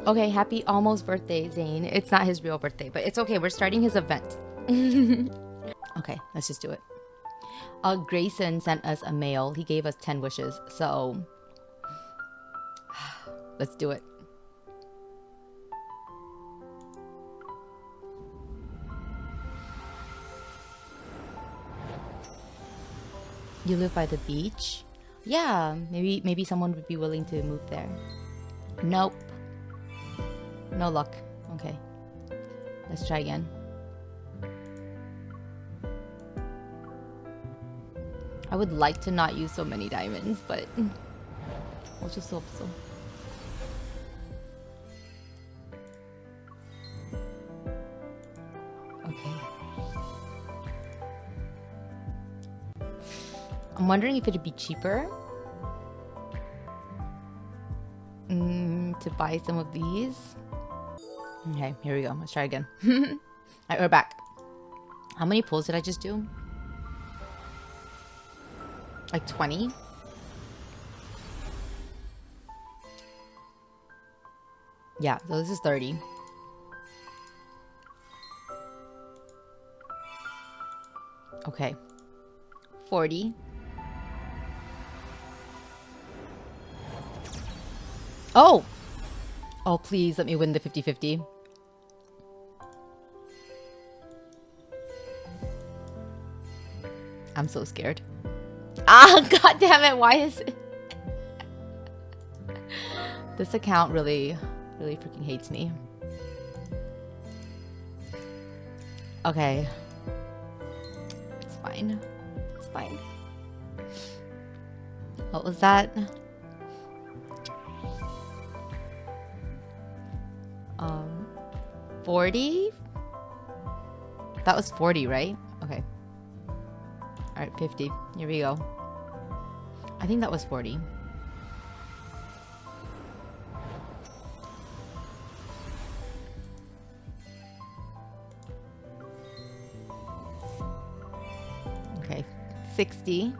Okay, happy almost birthday, Zayne. It's not his real birthday, but it's okay. We're starting his event. Okay, let's just do it. Grayson sent us a mail. He gave us 10 wishes, so let's do it. You live by the beach? Yeah, maybe someone would be willing to move there. Nope. No luck. Okay. Let's try again. I would like to not use so many diamonds, but 어쩔 수 없어. Okay. I'm wondering if it'd be cheaper to buy some of these. Okay, here we go. Let's try again. Alright, we're back. How many pulls did I just do? Like 20? Yeah, so this is 30. Okay. 40. Oh! Oh, please let me win the 50-50. I'm so scared. Ah, god damn it, why is it? This account really freaking hates me. Okay. It's fine. It's fine. What was that? 40? That was 40, right? Okay. Alright, 50. Here we go. I think that was 40. Okay, 60.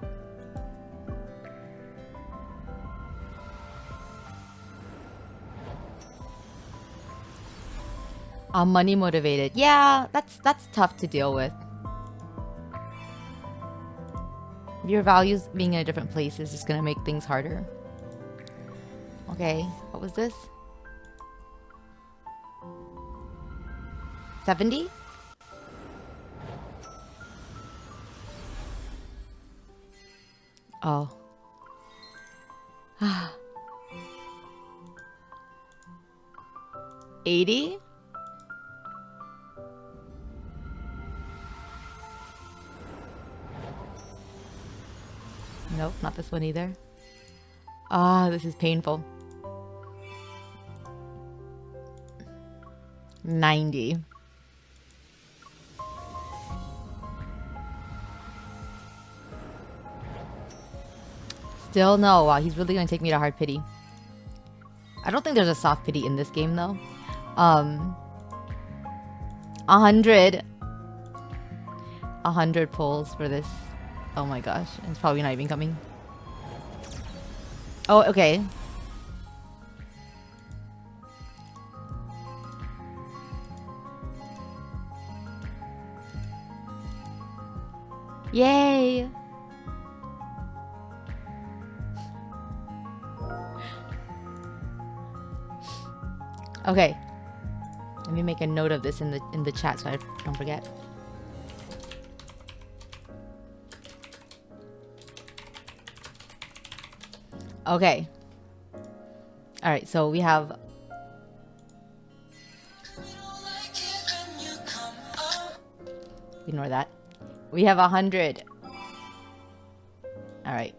I'm money motivated. Yeah, that's tough to deal with. Your values being in a different place is just gonna make things harder. Okay, what was this? 70? Oh. 80? Nope, not this one either. Ah, this is painful. 90. Still no. Wow, he's really gonna take me to hard pity. I don't think there's a soft pity in this game though. 100. 100 pulls for this. Oh my gosh, it's probably not even coming. Oh, okay. Yay! Okay. Let me make a note of this in the chat so I don't forget. Okay. Alright, so we have... Ignore that. We have 100. Alright.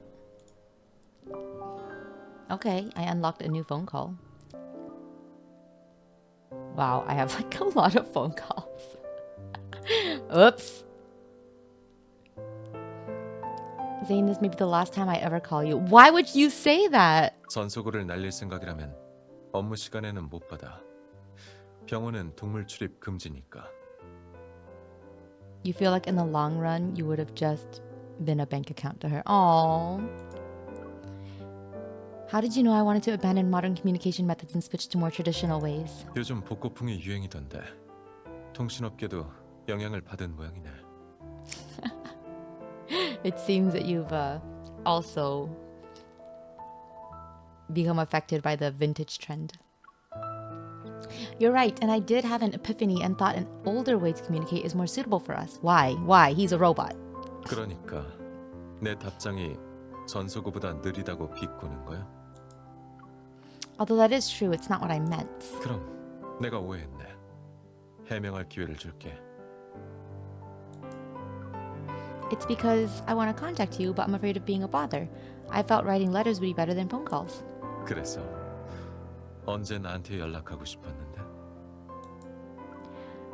Okay, I unlocked a new phone call. Wow, I have like a lot of phone calls. Oops. Zayne, this may be the last time I ever call you. Why would you say that? 전소고를 날릴 생각이라면 업무 시간에는 못 받아. 병원은 동물 출입 금지니까. You feel like in the long run you would have just been a bank account to her. Aww. How did you know I wanted to abandon modern communication methods and switch to more traditional ways? 요즘 복고풍이 유행이던데 통신업계도 영향을 받은 모양이네. It seems that you've also become affected by the vintage trend. You're right, and I did have an epiphany and thought an older way to communicate is more suitable for us. Why? Why? He's a robot. 그러니까 내 답장이 전서구보다 느리다고 비꼬는 거야? Although that is true, it's not what I meant. 그럼 내가 오해했네. 해명할 기회를 줄게. It's because I want to contact you, but I'm afraid of being a bother. I felt writing letters would be better than phone calls. 그래서 언제 나한테 연락하고 싶었는데?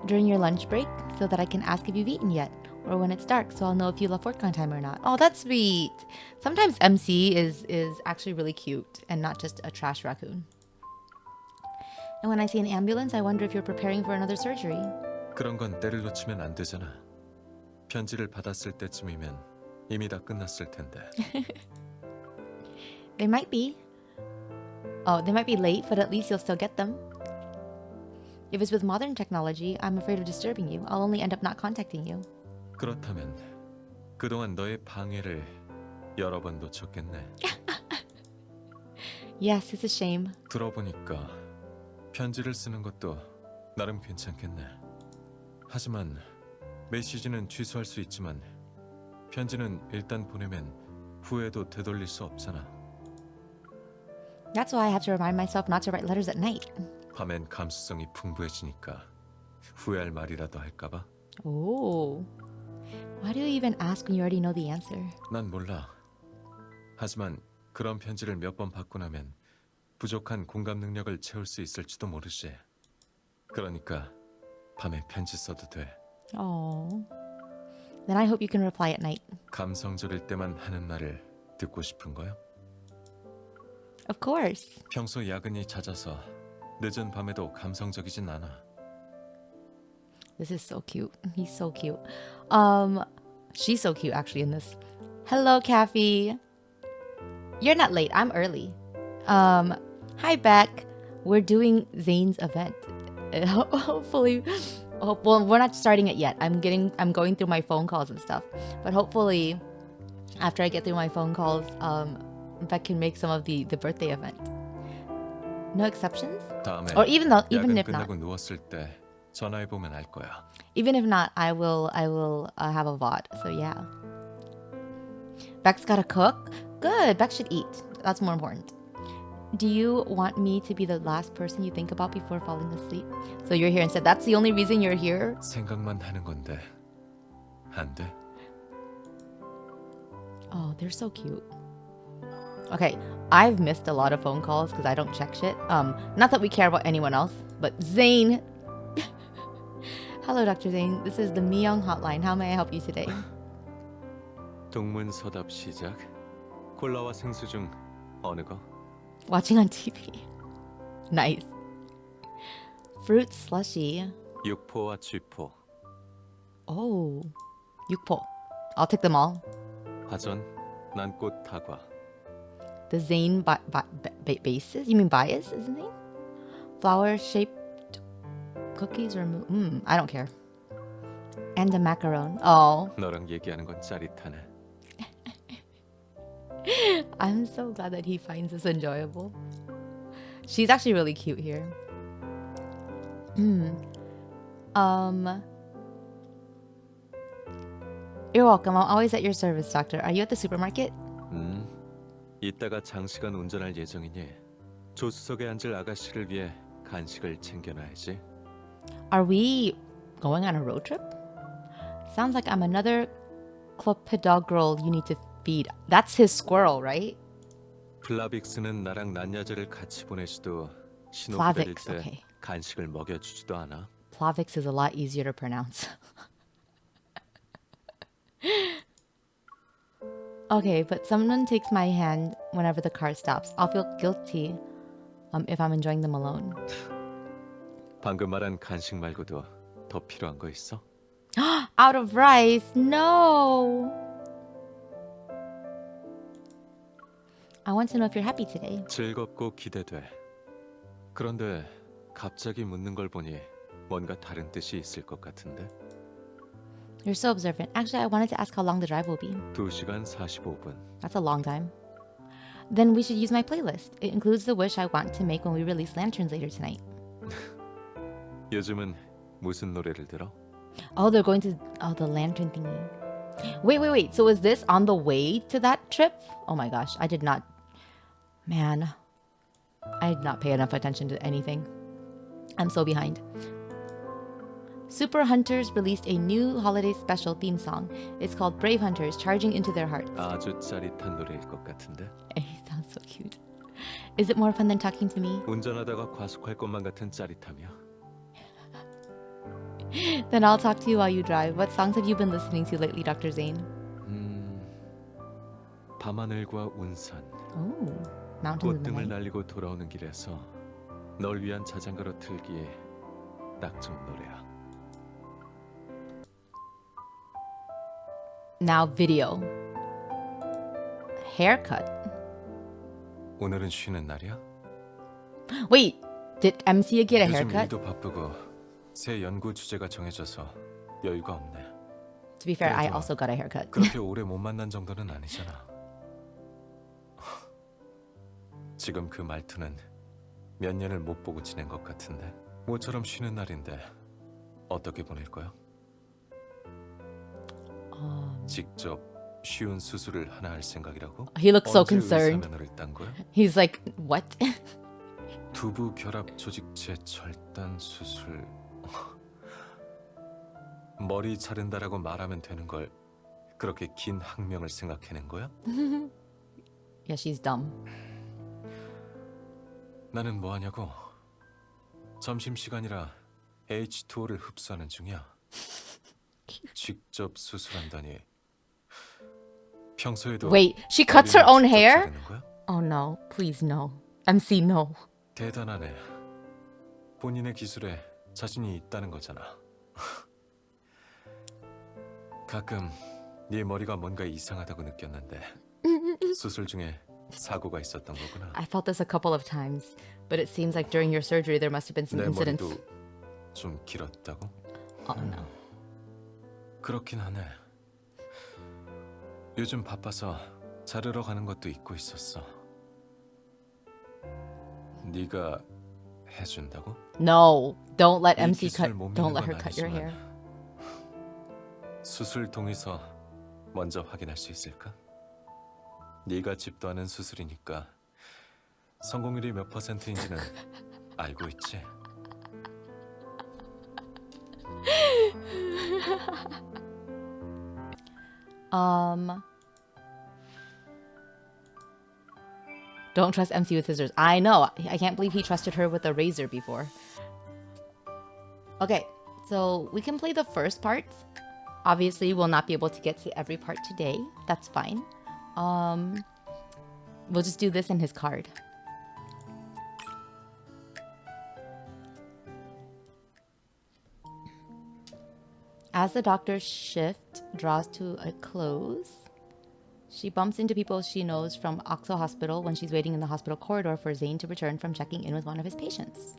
During your lunch break, so that I can ask if you've eaten yet, or when it's dark, so I'll know if you left work on time or not. Oh, that's sweet. Sometimes MC is actually really cute and not just a trash raccoon. And when I see an ambulance, I wonder if you're preparing for another surgery. 그런 건 때를 놓치면 안 되잖아. 편지를 받았을 때쯤이면 이미 다 끝났을 텐데. They might be. Oh, they might be late, but at least you'll still get them. If it's with modern technology, I'm afraid of disturbing you. I'll only end up not contacting you. 그렇다면 그동안 너의 방해를 여러 번 놓쳤겠네. Yes, it's a shame. 들어보니까 편지를 쓰는 것도 나름 괜찮겠네. 하지만 메시지는 취소할 수 있지만 편지는 일단 보내면 후회도 되돌릴 수 없잖아. That's why I have to remind myself not to write letters at night. 밤엔 감수성이 풍부해지니까 후회할 말이라도 할까봐? Oh. Why do you even ask when you already know the answer? 난 몰라. 하지만 그런 편지를 몇 번 받고 나면 부족한 공감 능력을 채울 수 있을지도 모르지. 그러니까 밤에 편지 써도 돼. Oh. Then I hope you can reply at night. 감성적일 때만 하는 말을 듣고 싶은 거야? Of course. 평소 야근이 잦아서 늦은 밤에도 감성적이진 않아. This is so cute. He's so cute. She's so cute actually in this. Hello, Kathy. You're not late. I'm early. Hi, Beck. We're doing Zayne's event. Hopefully, well, we're not starting it yet. I'm going through my phone calls and stuff. But hopefully, after I get through my phone calls, Beck can make some of the birthday event. No exceptions? 다음에 Or even 야근 if not. 끝나고 누웠을 때 전화해 보면 알 거야. Even if not, I will have a VOD. So yeah. Beck's gotta cook. Good. Beck should eat. That's more important. Do you want me to be the last person you think about before falling asleep? So you're here instead. That's the only reason you're here? 생각만 하는 건데 안 돼? Oh, they're so cute. Okay, I've missed a lot of phone calls because I don't check shit. Not that we care about anyone else, but Zayne. Hello, Dr. Zayne. This is the Myung hotline. How may I help you today? 동문서답 시작. 콜라와 생수 중 어느 거? Watching on TV. Nice. Fruit slushy. 육포와 쥐포. Oh, 육포. I'll take them all. 화전, 난꽃 다과. The Zayne bases? You mean bias, isn't it? Flower-shaped cookies or I don't care. And a macaron. Oh. 너랑 얘기하는 건 짜릿하네. I'm so glad that he finds this enjoyable. She's actually really cute here. You're welcome. I'm always at your service, doctor. Are you at the supermarket? 이따가 장시간 운전할 예정이니 조수석에 앉을 아가씨를 위해 간식을 챙겨놔야지. Are we going on a road trip? Sounds like I'm another clopidogrel you need to feed. That's his squirrel, right? 플라빅스는 나랑 낮야제를 같이 보내지도 신호 기다릴 Plavix, 때 okay. 간식을 먹여주지도 않아. Plavix is a lot easier to pronounce. Okay, but someone takes my hand whenever the car stops. I'll feel guilty if I'm enjoying them alone. 방금 말한 간식 말고도 더 필요한 거 있어? Out of rice. No. I want to know if you're happy today. 즐겁고 기대돼. 그런데 갑자기 묻는 걸 보니 뭔가 다른 뜻이 있을 것 같은데. You're so observant. Actually, I wanted to ask how long the drive will be. 2시간 45분. That's a long time. Then we should use my playlist. It includes the wish I want to make when we release lanterns later tonight. 요즘은 무슨 노래를 들어? Oh, they're going to the lantern thingy. Wait. So is this on the way to that trip? Oh my gosh, I did not pay enough attention to anything. I'm so behind. Super Hunters released a new holiday special theme song. It's called Brave Hunters Charging Into Their Hearts. 아주 짜릿한 노래일 것 같은데. It sounds so cute. Is it more fun than talking to me? 운전하다가 과속할 것만 같은 짜릿함이야. Then I'll talk to you while you drive. What songs have you been listening to lately, Dr. Zayne? 밤하늘과 운산. Oh, Mountains in the 꽃등을 Night. 날리고 돌아오는 길에서 널 위한 자전거로 틀기에 딱 좋은 노래야. Now video. Haircut. 오늘은 쉬는 날이야? Wait, did MCA get a 요즘 haircut? 일도 바쁘고 새 연구 주제가 정해져서 여유가 없네. To be fair, I 그래도 also got a haircut. 그렇게 오래 못 만난 정도는 아니잖아. 지금 그 말투는 몇 년을 못 보고 지낸 것 같은데. 모처럼 쉬는 날인데 어떻게 보낼 거야? 직접 쉬운 수술을 하나 할 생각이라고? He looks so 언제 concerned. 의사면허를 딴 거야? He's like, what? 두부 결합 조직체 절단 수술. 머리 자른다라고 말하면 되는 걸 그렇게 긴 학명을 생각해낸 거야? Yeah, she's dumb. 나는 뭐 하냐고. 점심시간이라 H2O를 흡수하는 중이야. 직접 수술한다니. 평소에도 Wait, she cuts her 머리를 own 직접 hair? 자르는 거야? Oh no, please no. MC no. 대단하네. 본인의 기술에 자신이 있다는 거잖아. 가끔 네 머리가 뭔가 이상하다고 느꼈는데 수술 중에 사고가 있었던 거구나. I felt this a couple of times, but it seems like during your surgery there must have been some 내 incidents. 머리도 좀 길었다고? Oh no. 그렇긴 하네. 요즘 바빠서 자르러 가는 것도 잊고 있었어. 네가 해준다고? No, don't let 이 MC 기술 cut. 못 Don't 믿는 let her 건 cut your hair. 아니지만 수술 동의서 먼저 확인할 수 있을까? 네가 집도하는 수술이니까 성공률이 몇 %인지는 알고 있지? Don't trust MC with scissors. I know. I can't believe he trusted her with a razor before. Okay, so we can play the first part. Obviously, we'll not be able to get to every part today. That's fine. We'll just do this in his card. As the doctor's shift draws to a close, she bumps into people she knows from Oxo Hospital when she's waiting in the hospital corridor for Zayne to return from checking in with one of his patients.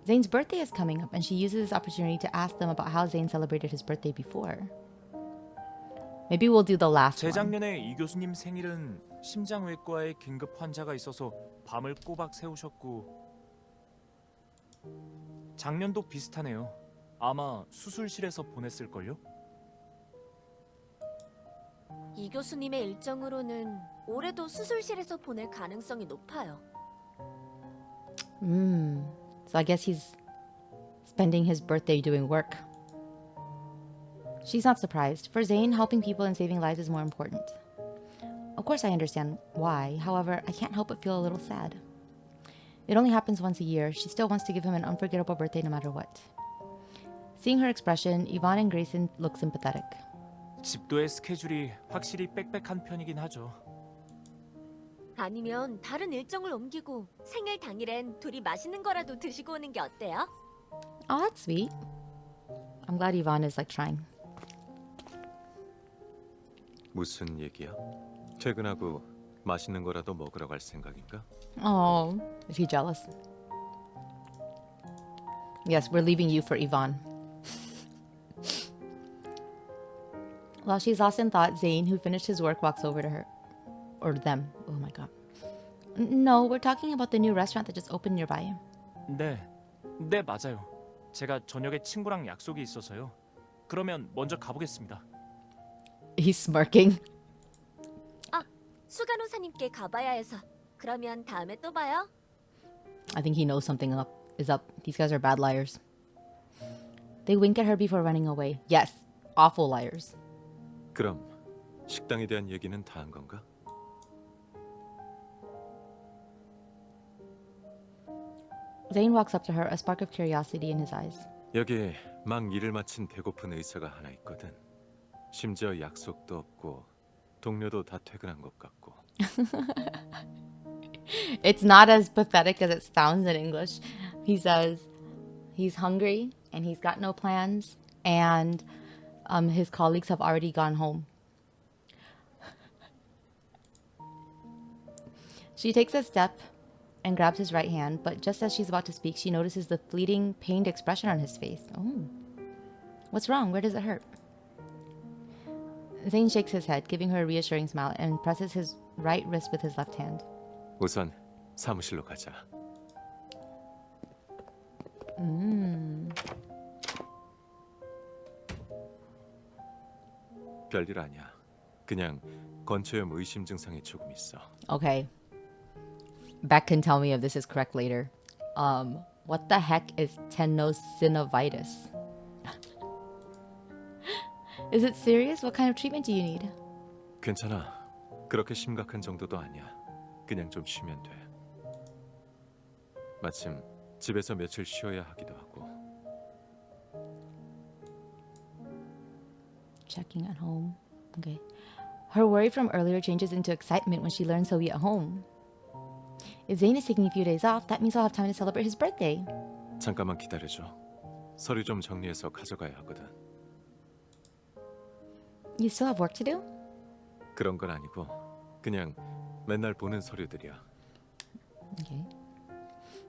Zayne's birthday is coming up, and she uses this opportunity to ask them about how Zayne celebrated his birthday before. Maybe we'll do the last one. 재작년에 이 교수님 생일은 심장외과에 긴급 환자가 있어서 밤을 꼬박 새우셨고 작년도 비슷하네요. 아마 수술실에서 보냈을걸요? 이 교수님의 일정으로는 올해도 수술실에서 보낼 가능성이 높아요. So I guess he's spending his birthday doing work. She's not surprised. For Zayne, helping people and saving lives is more important. Of course, I understand why. However, I can't help but feel a little sad. It only happens once a year. She still wants to give him an unforgettable birthday no matter what. Seeing her expression, Yvonne and Grayson look sympathetic. 집도의 스케줄이 확실히 빽빽한 편이긴 하죠. 아니면 다른 일정을 옮기고 생일 당일엔 둘이 맛있는 거라도 드시고 오는 게 어때요? Oh, that's sweet. I'm glad Yvonne is like trying. 무슨 얘기야? 퇴근하고 맛있는 거라도 먹으러 갈 생각인가? Oh, is he jealous? Yes, we're leaving you for Yvonne. While she's lost in thought, Zayne, who finished his work, walks over to her. Or them. Oh my god. No, we're talking about the new restaurant that just opened nearby. 네, 네 맞아요. 제가 저녁에 친구랑 약속이 있어서요. 그러면 먼저 가보겠습니다. He's smirking. 수간호사님께 가봐야 해서. 그러면 다음에 또 봐요. I think he knows something is up. These guys are bad liars. They wink at her before running away. Yes, awful liars. 그럼 식당에 대한 얘기는 다 한 건가? Zayne walks up to her, a spark of curiosity in his eyes. 여기 막 일을 마친 배고픈 의사가 하나 있거든. 심지어 약속도 없고 동료도 다 퇴근한 것 같고. It's not as pathetic as it sounds in English. He says he's hungry and he's got no plans and his colleagues have already gone home. She takes a step and grabs his right hand, but just as she's about to speak, she notices the fleeting, pained expression on his face. Oh. What's wrong? Where does it hurt? Zayne shakes his head, giving her a reassuring smile, and presses his right wrist with his left hand. 우선 사무실로 가자. 별일 아니야. 그냥 건초염 의심 증상이 조금 있어. Okay. Beck can tell me if this is correct later. What the heck is tenosynovitis? Is it serious? What kind of treatment do you need? 괜찮아. 그렇게 심각한 정도도 아니야. 그냥 좀 쉬면 돼. 마침 집에서 며칠 쉬어야 하기도 하고. Checking at home. Okay. Her worry from earlier changes into excitement when she learns he'll be at home. If Zayne is taking a few days off, that means he'll have time to celebrate his birthday. 잠깐만 기다려줘. 서류 좀 정리해서 가져가야 하거든. You still have work to do? 그런 건 아니고 그냥 맨날 보는 서류들이야. Okay.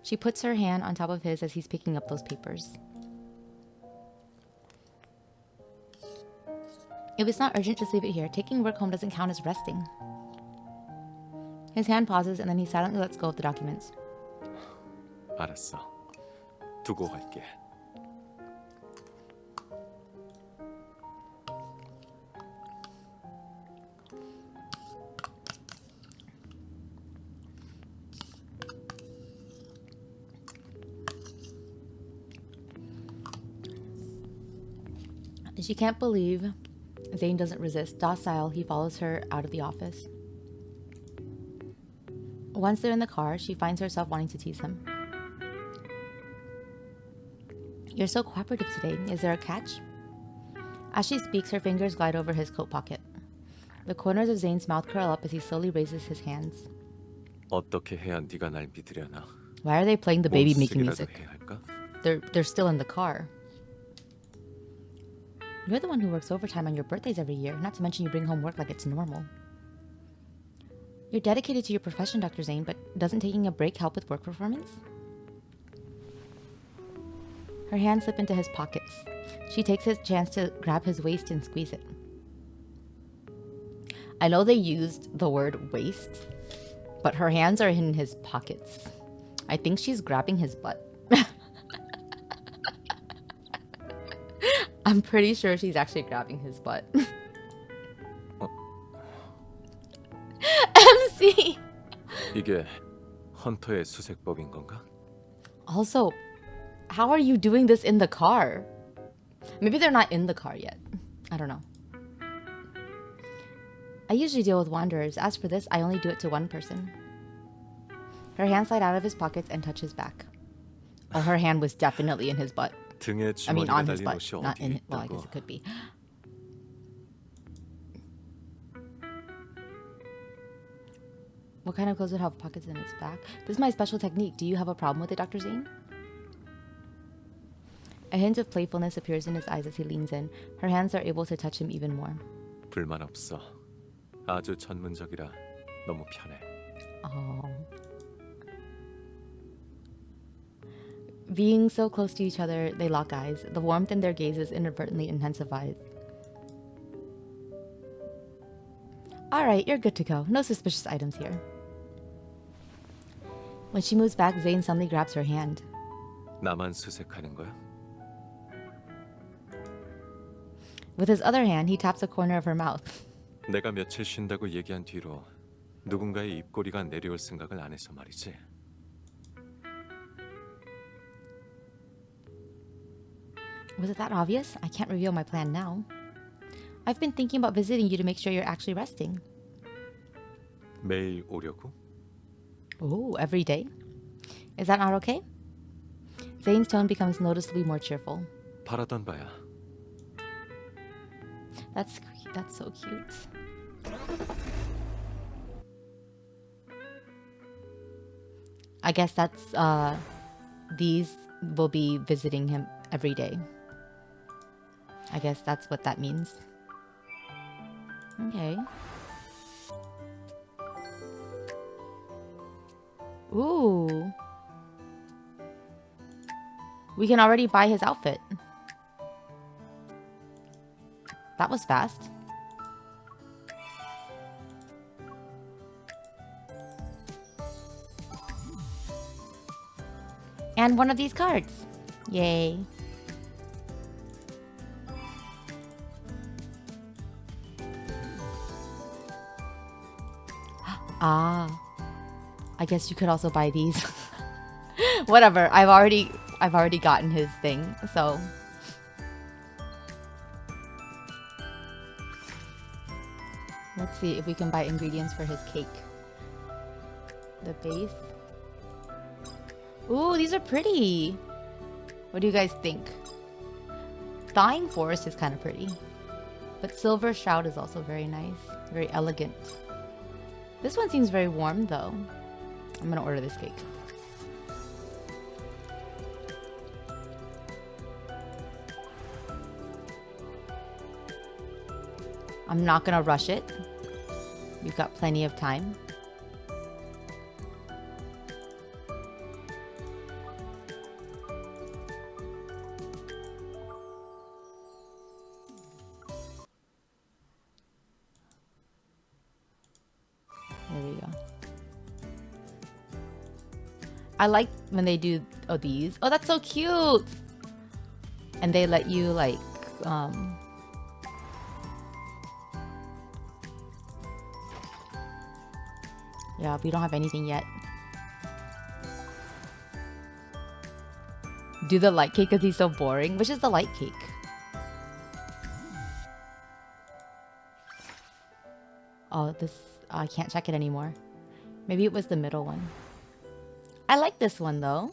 She puts her hand on top of his as he's picking up those papers. If it's not urgent, just leave it here. Taking work home doesn't count as resting. His hand pauses and then he silently lets go of the documents. 알았어. 두고 갈게. She can't believe Zayne doesn't resist. Docile, he follows her out of the office. Once they're in the car, she finds herself wanting to tease him. You're so cooperative today. Is there a catch? As she speaks, her fingers glide over his coat pocket. The corners of Zayne's mouth curl up as he slowly raises his hands. 어떻게 해야 네가 날 믿으려나? Why are they playing the baby making 몸쓰기라도 music? 해야 할까? They're still in the car. You're the one who works overtime on your birthdays every year, not to mention you bring home work like it's normal. You're dedicated to your profession, Dr. Zayne, but doesn't taking a break help with work performance? Her hands slip into his pockets. She takes his chance to grab his waist and squeeze it. I know they used the word waist, but her hands are in his pockets. I think she's grabbing his butt. I'm pretty sure she's actually grabbing his butt. MC! 이게 헌터의 수색법인 건가? Also, how are you doing this in the car? Maybe they're not in the car yet. I don't know. I usually deal with wanderers. As for this, I only do it to one person. Her hands slide out of his pockets and touch his back. Oh, her hand was definitely in his butt. 등에 I mean, 주머니가 on his 달린 butt, 옷이 not 어디 in. Well, I 있다고? guess it could be. What kind of clothes would have pockets in its back? This is my special technique. Do you have a problem with it, Dr. Zayne? A hint of playfulness appears in his eyes as he leans in. Her hands are able to touch him even more. 불만 없어. 아주 전문적이라 너무 편해. Oh. Being so close to each other, they lock eyes. The warmth in their gazes inadvertently intensifies. Alright, you're good to go. No suspicious items here. When she moves back, Zayne suddenly grabs her hand. 나만 수색하는 거야? With his other hand, he taps a corner of her mouth. 내가 며칠 쉰다고 얘기한 뒤로 누군가의 입꼬리가 내려올 생각을 안 해서 말이지. Was it that obvious? I can't reveal my plan now. I've been thinking about visiting you to make sure you're actually resting. 매일 오려고? Oh, every day? Is that not okay? Zayne's tone becomes noticeably more cheerful. 바라던 바야. That's so cute. I guess that's these will be visiting him every day. I guess that's what that means. Okay. Ooh. We can already buy his outfit. That was fast. And one of these cards. Yay. Ah. I guess you could also buy these. Whatever. I've already gotten his thing, so let's see if we can buy ingredients for his cake. The base. Ooh, these are pretty. What do you guys think? Thawing Forest is kind of pretty. But Silver Shroud is also very nice. Very elegant. This one seems very warm though. I'm gonna order this cake. I'm not gonna rush it. We've got plenty of time. There we go. I like when they do these. Oh, that's so cute! And they let you like yeah, we don't have anything yet. Do the light cake because he's so boring. Which is the light cake? Oh, this... I can't check it anymore. Maybe it was the middle one. I like this one though.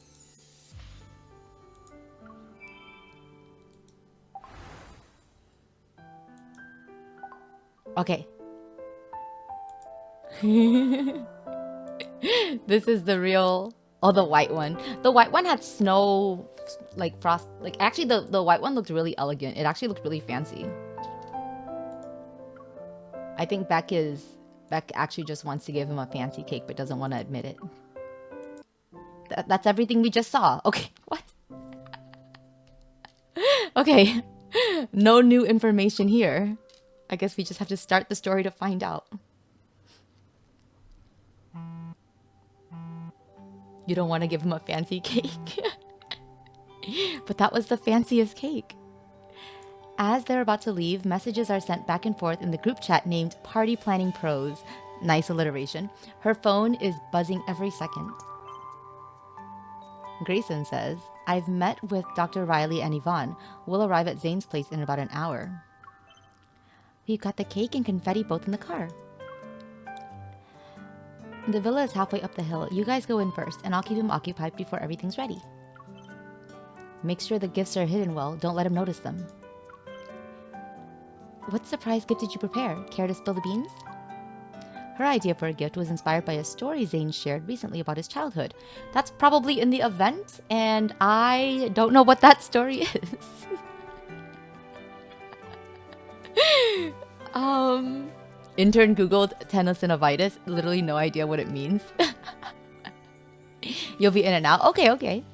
Okay. This is the real... Oh, the white one. The white one had snow, like frost. Like actually, the white one looked really elegant. It actually looked really fancy. I think Beck actually just wants to give him a fancy cake, but doesn't want to admit it. That's everything we just saw. Okay, what? Okay, no new information here. I guess we just have to start the story to find out. You don't want to give him a fancy cake. But that was the fanciest cake. As they're about to leave, messages are sent back and forth in the group chat named Party Planning Pros. Nice alliteration. Her phone is buzzing every second. Grayson says, I've met with Dr. Riley and Yvonne. We'll arrive at Zayne's place in about an hour. We've got the cake and confetti both in the car. The villa is halfway up the hill. You guys go in first, and I'll keep him occupied before everything's ready. Make sure the gifts are hidden well. Don't let him notice them. What surprise gift did you prepare? Care to spill the beans? Her idea for a gift was inspired by a story Zayne shared recently about his childhood. That's probably in the event, and I don't know what that story is. Intern googled tenosynovitis. Literally no idea what it means. You'll be in and out. Okay, okay.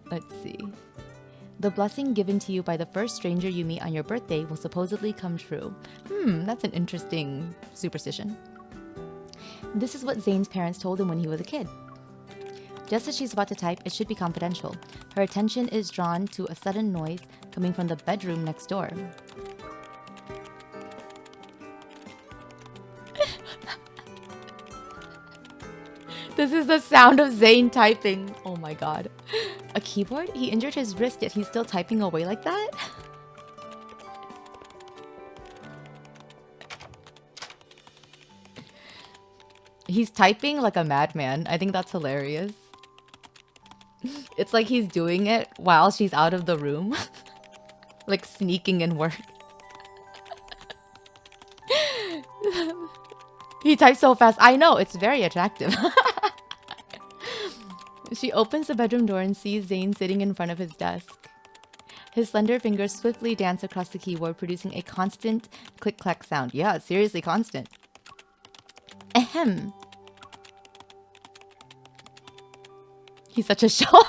Let's see. The blessing given to you by the first stranger you meet on your birthday will supposedly come true. That's an interesting superstition. This is what Zayne's parents told him when he was a kid. Just as she's about to type, it should be confidential. Her attention is drawn to a sudden noise coming from the bedroom next door. This is the sound of Zayne typing. Oh my god. A keyboard? He injured his wrist, yet he's still typing away like that? He's typing like a madman. I think that's hilarious. It's like he's doing it while she's out of the room. Like sneaking in work. He types so fast. I know, it's very attractive. She opens the bedroom door and sees Zayne sitting in front of his desk. His slender fingers swiftly dance across the keyboard, producing a constant click-clack sound. Yeah, it's seriously constant. Ahem. He's such a show.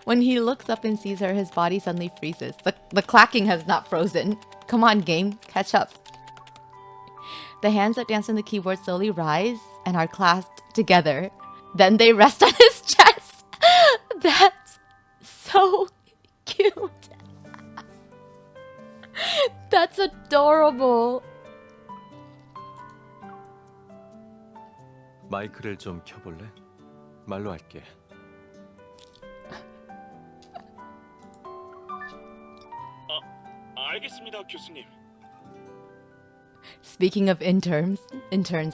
When he looks up and sees her, his body suddenly freezes. The clacking has not frozen. Come on, game. Catch up. The hands that dance on the keyboard slowly rise and are clasped together. Then they rest on his chest. That's so cute. That's adorable. 마이크를 좀 켜볼래? 말로 할게. 알겠습니다, 교수님. Speaking of interns,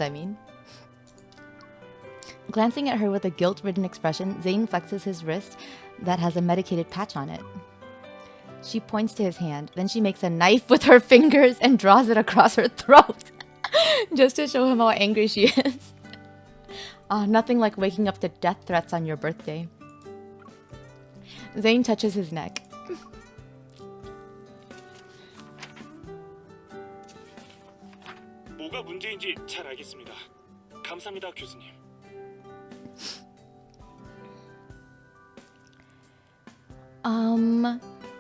I mean. Glancing at her with a guilt-ridden expression, Zayne flexes his wrist that has a medicated patch on it. She points to his hand, then she makes a knife with her fingers and draws it across her throat. Just to show him how angry she is. Nothing like waking up to death threats on your birthday. Zayne touches his neck. 뭐가 문제인지 잘 알겠습니다. 감사합니다, 교수님.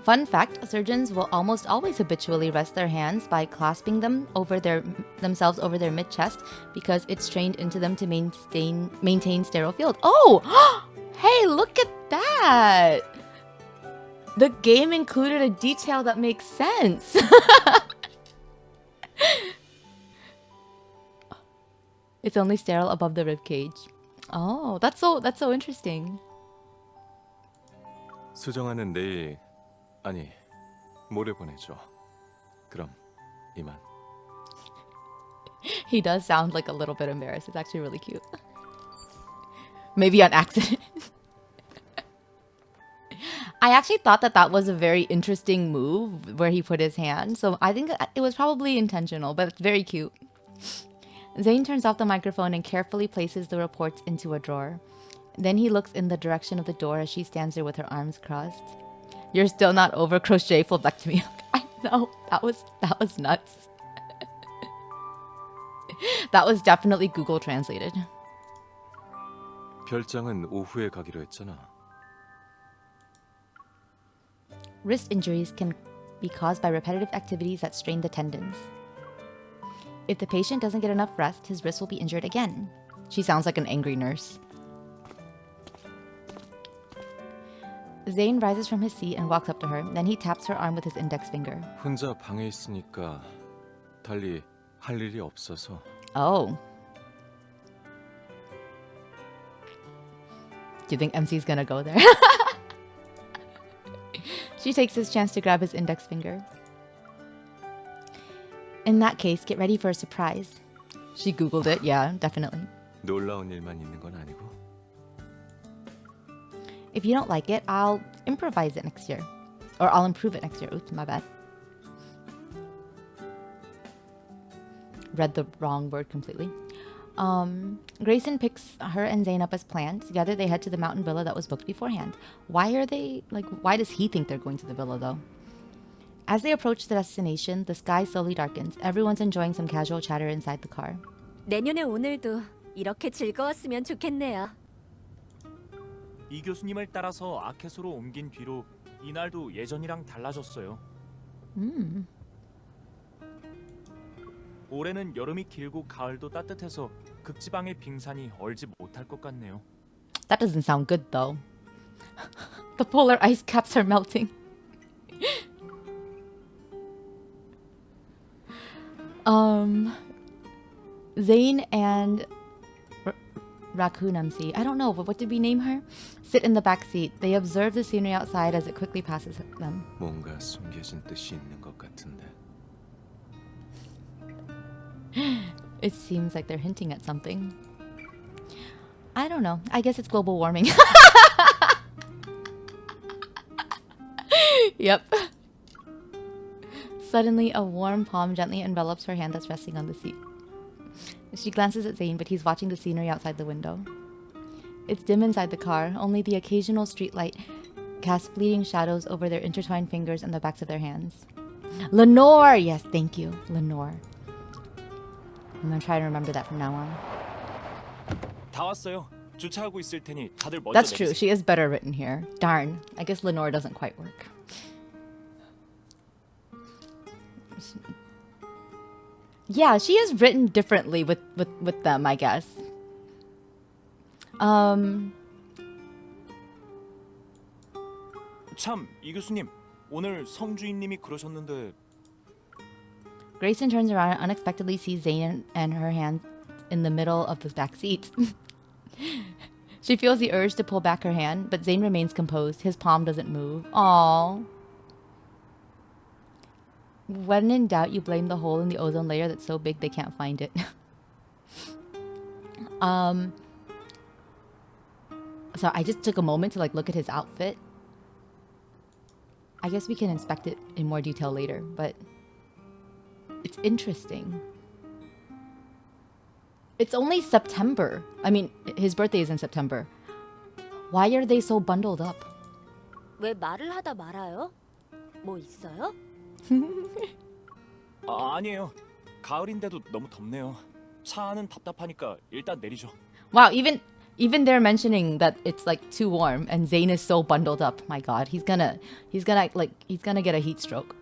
Fun fact, surgeons will almost always habitually rest their hands by clasping them themselves over their mid-chest because it's trained into them to maintain sterile field. Oh! Hey, look at that! The game included a detail that makes sense. It's only sterile above the rib cage. Oh, that's so interesting. 수정아는 내일 아니 모레 보내줘. 그럼 이만. He does sound like a little bit embarrassed. It's actually really cute. Maybe on accident. I actually thought that was a very interesting move where he put his hand. So I think it was probably intentional, but it's very cute. Zayne turns off the microphone and carefully places the reports into a drawer. Then he looks in the direction of the door as she stands there with her arms crossed. You're still not over crochet phlebectomy. I know. That was nuts. That was definitely Google translated. 별장은 오후에 가기로 했잖아. Wrist injuries can be caused by repetitive activities that strain the tendons. If the patient doesn't get enough rest, his wrist will be injured again. She sounds like an angry nurse. Zayne rises from his seat and walks up to her. Then he taps her arm with his index finger. 혼자 방에 있으니까 달리 할 일이 없어서. Oh. Do you think MC's gonna go there? She takes this chance to grab his index finger. In that case, get ready for a surprise. She Googled it. Yeah, definitely. 놀라운 일만 있는 건 아니고. If you don't like it, I'll improvise it next year. Or I'll improve it next year. Oops, my bad. Read the wrong word completely. Grayson picks her and Zayne up as planned. Together they head to the mountain villa that was booked beforehand. Why does he think they're going to the villa though? As they approach the destination, the sky slowly darkens. Everyone's enjoying some casual chatter inside the car. 내년에 오늘도 이렇게 즐거웠으면 좋겠네요. 이 교수님을 따라서 아케소로 옮긴 뒤로 이날도 예전이랑 달라졌어요. 올해는 여름이 길고 가을도 따뜻해서 극지방의 빙산이 얼지 못할 것 같네요. That doesn't sound good though. The polar ice caps are melting. Zayne and Raccoon MC, I don't know, but what did we name her? Sit in the back seat. They observe the scenery outside as it quickly passes them. 뭔가 숨겨진 뜻이 있는 것 같은데. It seems like they're hinting at something. I don't know. I guess it's global warming. Yep. Suddenly, a warm palm gently envelops her hand that's resting on the seat. She glances at Zayne, but he's watching the scenery outside the window. It's dim inside the car. Only the occasional streetlight casts fleeting shadows over their intertwined fingers and the backs of their hands. Lenore! Yes, thank you. Lenore. I'm gonna try to remember that from now on. 다 왔어요. 주차하고 있을 테니 다들 먼저 That's true. 내리세요. She is better written here. Darn. I guess Lenore doesn't quite work. Yeah, she is written differently with them, I guess. 참, 이 교수님. 오늘 성주인님이 그러셨는데 Grayson turns around and unexpectedly sees Zayne and her hands in the middle of the back seat. She feels the urge to pull back her hand, but Zayne remains composed. His palm doesn't move. Aww. When in doubt, you blame the hole in the ozone layer that's so big they can't find it. So I just took a moment to look at his outfit. I guess we can inspect it in more detail later, but it's interesting. It's only September. I mean, his birthday is in September. Why are they so bundled up? 왜 말을 하다 말아요? 뭐 있어요? 아니에요. 가을인데도 너무 덥네요. 차 안은 답답하니까 일단 내리죠. Wow, even they're mentioning that it's too warm and Zayne is so bundled up. My god, he's gonna get a heat stroke.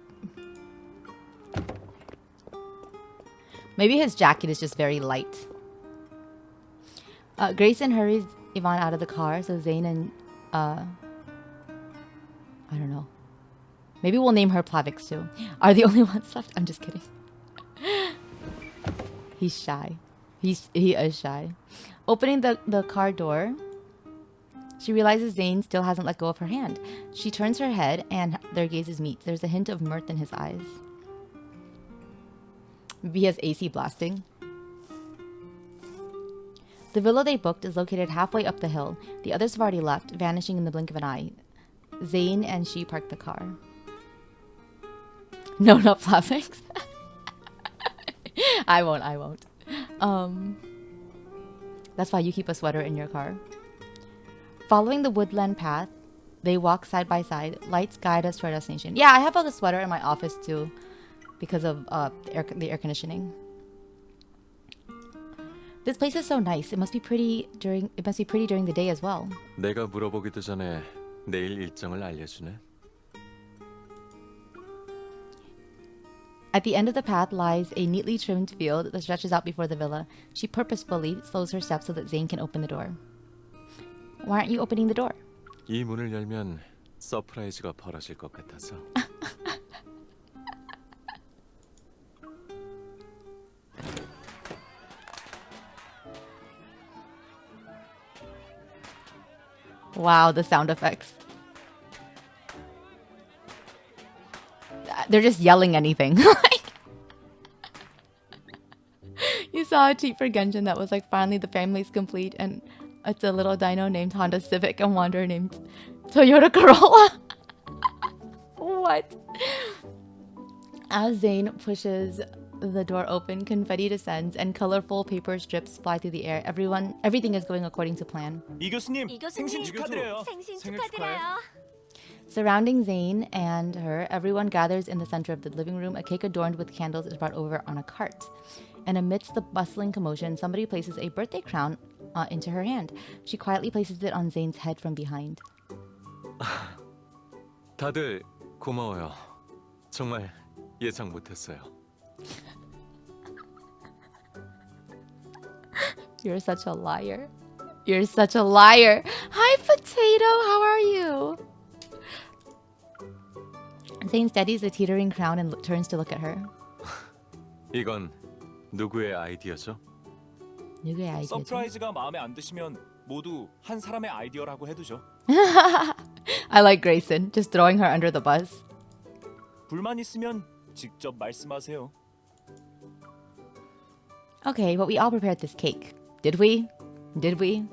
Maybe his jacket is just very light. Grayson hurries Yvonne out of the car, so Zayne and I don't know. Maybe we'll name her Plavix too. Are the only ones left? I'm just kidding. He's shy. He is shy. Opening the car door, she realizes Zayne still hasn't let go of her hand. She turns her head and their gazes meet. There's a hint of mirth in his eyes. Maybe he has AC blasting. The villa they booked is located halfway up the hill. The others have already left, vanishing in the blink of an eye. Zayne and she park the car. No, not Plavix. I won't. That's why you keep a sweater in your car. Following the woodland path, they walk side by side. Lights guide us to our destination. Yeah, I have a sweater in my office too, because of the air conditioning. This place is so nice. It must be pretty during the day as well. 내가 물어보기도 전에 내일 일정을 알려주네. At the end of the path lies a neatly trimmed field that stretches out before the villa. She purposefully slows her steps so that Zayne can open the door. Why aren't you opening the door? 이 문을 열면 서프라이즈가 벌어질 것 같아서. Wow, the sound effects. They're just yelling anything. You saw a tweet for Genshin that was finally the family's complete, and it's a little dino named Honda Civic and Wanderer named Toyota Corolla. What? As Zayne pushes the door open, confetti descends and colorful paper strips fly through the air. Everything is going according to plan. 이 교수님, 이 교수님, 생신 축하드려요. 생신 생일 축하드려요. Surrounding Zayne and her, everyone gathers in the center of the living room. A cake adorned with candles is brought over on a cart. And amidst the bustling commotion, somebody places a birthday crown into her hand. She quietly places it on Zayne's head from behind. 다들 고마워요. 정말 예상 못했어요. You're such a liar. You're such a liar. Hi, Potato. How are you? Zayne steadies the teetering crown and turns to look at her. 이건 누구의 아이디어죠? 누구의 아이디어죠? 서프라이즈가 마음에 안 드시면 모두 한 사람의 아이디어라고 해두죠. I like Grayson, just throwing her under the bus. 불만 있으면 직접 말씀하세요. Okay, but we all prepared this cake. Did we? Did we?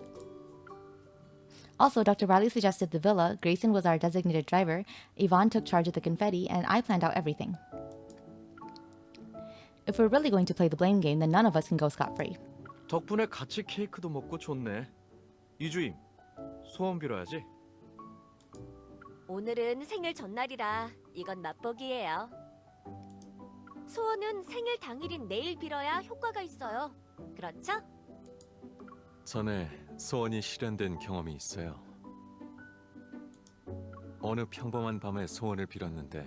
Also, Dr. Riley suggested the villa, Grayson was our designated driver, Yvonne took charge of the confetti, and I planned out everything. If we're really going to play the blame game, then none of us can go scot-free. 덕분에 같이 케이크도 먹고 좋네. 이주임, 소원 빌어야지. 오늘은 생일 전날이라 이건 맛보기예요. 소원은 생일 당일인 내일 빌어야 효과가 있어요. 그렇죠? 전에 소원이 실현된 경험이 있어요. 어느 평범한 밤에 소원을 빌었는데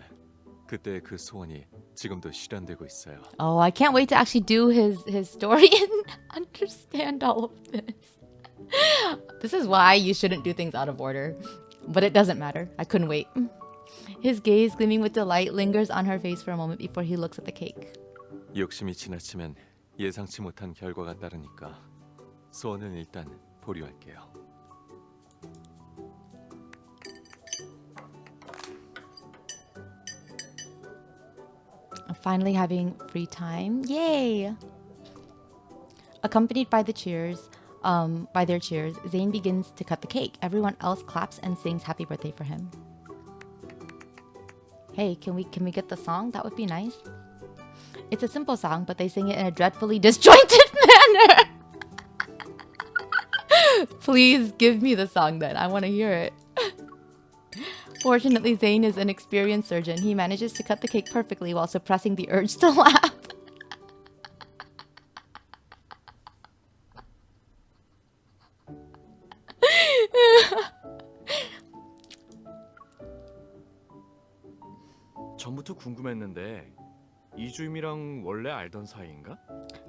그때 그 소원이 지금도 실현되고 있어요. Oh, I can't wait to actually do his story and understand all of this. This is why you shouldn't do things out of order. But it doesn't matter. I couldn't wait. His gaze, gleaming with delight, lingers on her face for a moment before he looks at the cake. 욕심이 지나치면 예상치 못한 결과가 따르니까 소원은 일단 보류할게요. Finally having free time. Yay! Accompanied by the cheers, by their cheers, Zayne begins to cut the cake. Everyone else claps and sings happy birthday for him. Hey, can we get the song? That would be nice. It's a simple song, but they sing it in a dreadfully disjointed manner. Please give me the song then. I want to hear it. Fortunately, Zayne is an experienced surgeon. He manages to cut the cake perfectly while suppressing the urge to laugh. 전부터 궁금했는데 이주임이랑 원래 알던 사이인가?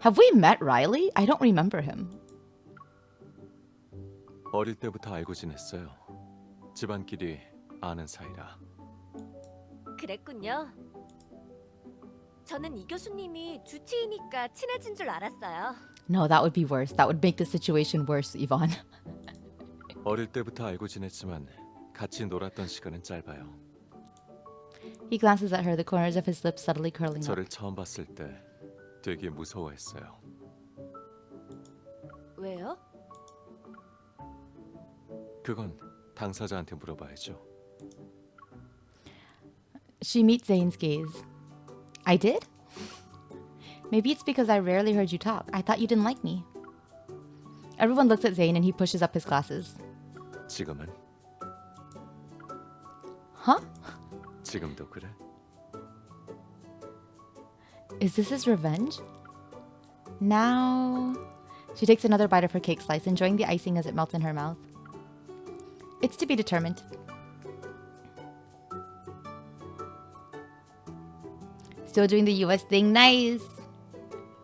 Have we met Riley? I don't remember him. 어릴 때부터 알고 지냈어요. 집안끼리 아는 사이라. 그랬군요. 저는 이 교수님이 주치의니까 친해진 줄 알았어요. No, that would be worse. That would make the situation worse, Yvonne. 어릴 때부터 알고 지냈지만 같이 놀았던 시간은 짧아요. He glances at her, the corners of his lips subtly curling up. 저를 처음 봤을 때 되게 무서워했어요. 왜요? 그건 당사자한테 물어봐야죠. She meets Zane's gaze. I did? Maybe it's because I rarely heard you talk. I thought you didn't like me. Everyone looks at Zayne and he pushes up his glasses. 지금은? Huh? 지금도 그래? Is this his revenge? Now... She takes another bite of her cake slice, enjoying the icing as it melts in her mouth. It's to be determined. Still doing the US thing. Nice!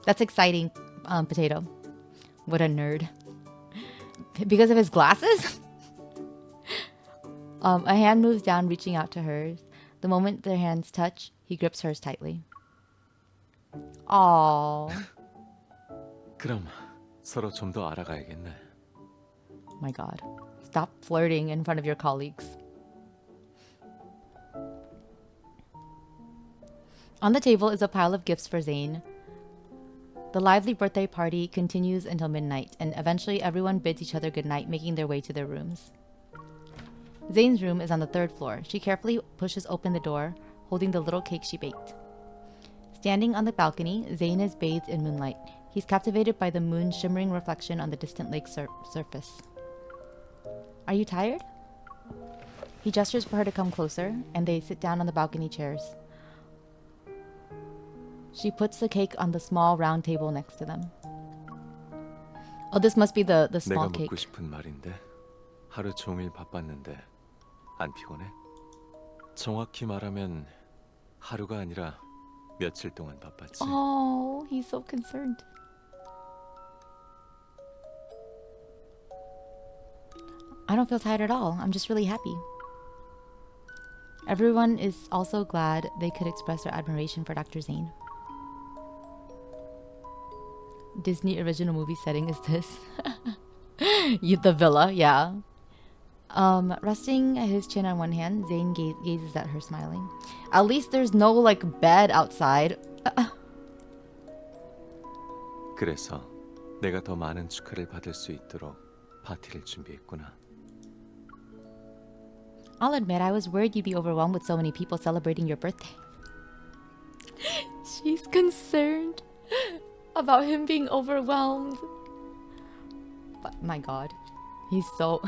That's exciting, Potato. What a nerd. Because of his glasses? A hand moves down, reaching out to hers. The moment their hands touch, he grips hers tightly. Aww. 그럼 서로 좀 더 알아가야겠네. My god. Stop flirting in front of your colleagues. On the table is a pile of gifts for Zayne. The lively birthday party continues until midnight, and eventually everyone bids each other goodnight, making their way to their rooms. Zayne's room is on the 3rd floor. She carefully pushes open the door, holding the little cake she baked. Standing on the balcony, Zayne is bathed in moonlight. He's captivated by the moon's shimmering reflection on the distant lake surface. Are you tired? He gestures for her to come closer, and they sit down on the balcony chairs. She puts the cake on the small round table next to them. Oh, this must be the small 내가 cake. 묻고 싶은 말인데 하루 종일 바빴는데 안 피곤해? 정확히 말하면 하루가 아니라 며칠 동안 바빴지. Oh, he's so concerned. I don't feel tired at all. I'm just really happy. Everyone is also glad they could express their admiration for Dr. Zayne. Disney original movie setting is this? The villa, yeah. Resting his chin on one hand, Zayne gazes at her, smiling. At least there's no like bed outside. 그래서 내가 더 많은 축하를 받을 수 있도록 파티를 준비했구나. I'll admit I was worried you'd be overwhelmed with so many people celebrating your birthday. She's concerned about him being overwhelmed. But my god, he's so...